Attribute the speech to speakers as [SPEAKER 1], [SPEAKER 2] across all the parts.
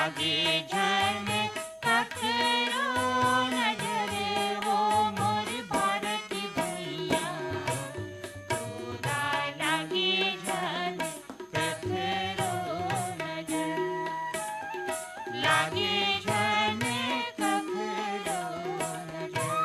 [SPEAKER 1] लागे जन ककरो नजर वो मोर भारत भैया तोरा लागे जन ककरो नजर लागे जन ककरो नजर।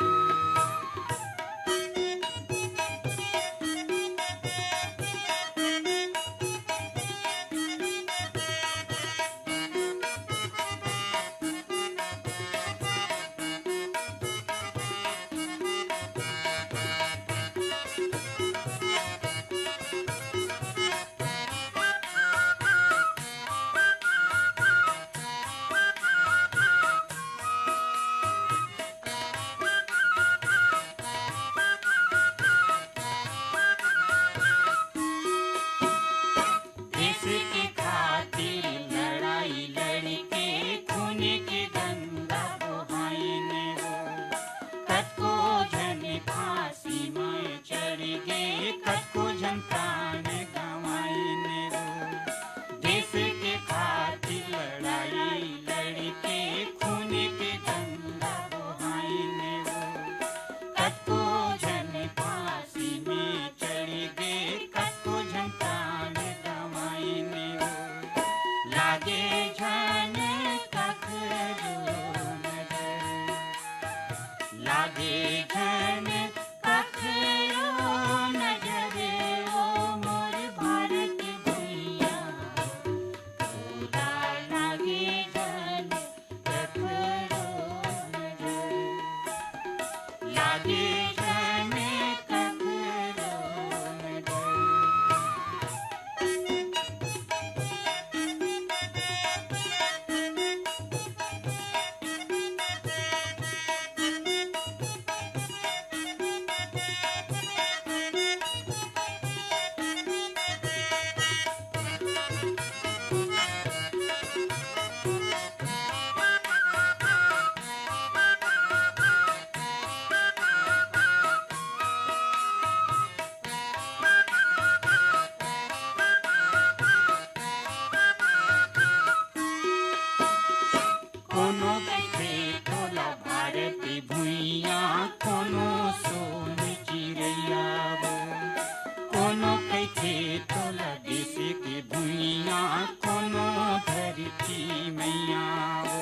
[SPEAKER 1] इसके खातिर लड़ाई लड़के खून की गंगा बहाने वो कतको जन फांसी में चढ़ गए कतको जन प्राण गंवाइने वो देश के खातिर लड़ाई लड़के खून की गंगा बहाने वो कतको जन फांसी में चढ़ गए कतको जन प्राण लागे जन ककरो नजर लागे जन ककरो नजर वो मोर भारत भैया तोरा लागे जन ककरो नजर लागे जन ककरो नजर। कोनो कहे तोला भारत भुइया कोनो सोन चिड़ैया वो कोनो कहे तोला देश के भुइया कोनो धरती मैया वो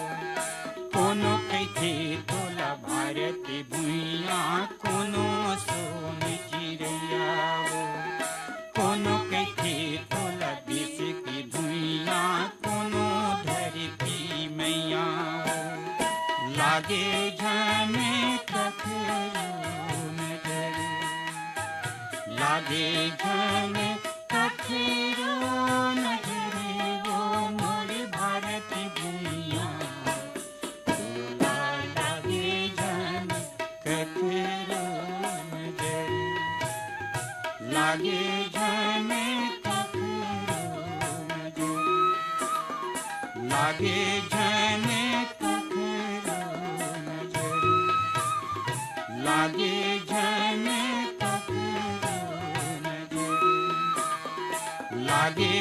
[SPEAKER 1] कोनो कहे तोला भारत भुइया कोनो सोन चिड़ैया वो कोनो कहे तोला देश के भुइया कोनो धरती मैया लागे जन ककरो नजर लागे जन ककरो नजर वो मोर भारत भैया तोरा लागे जन ककरो नजर लागे जन ककरो नजर लागे जन लागे जन ककरो नजर लागे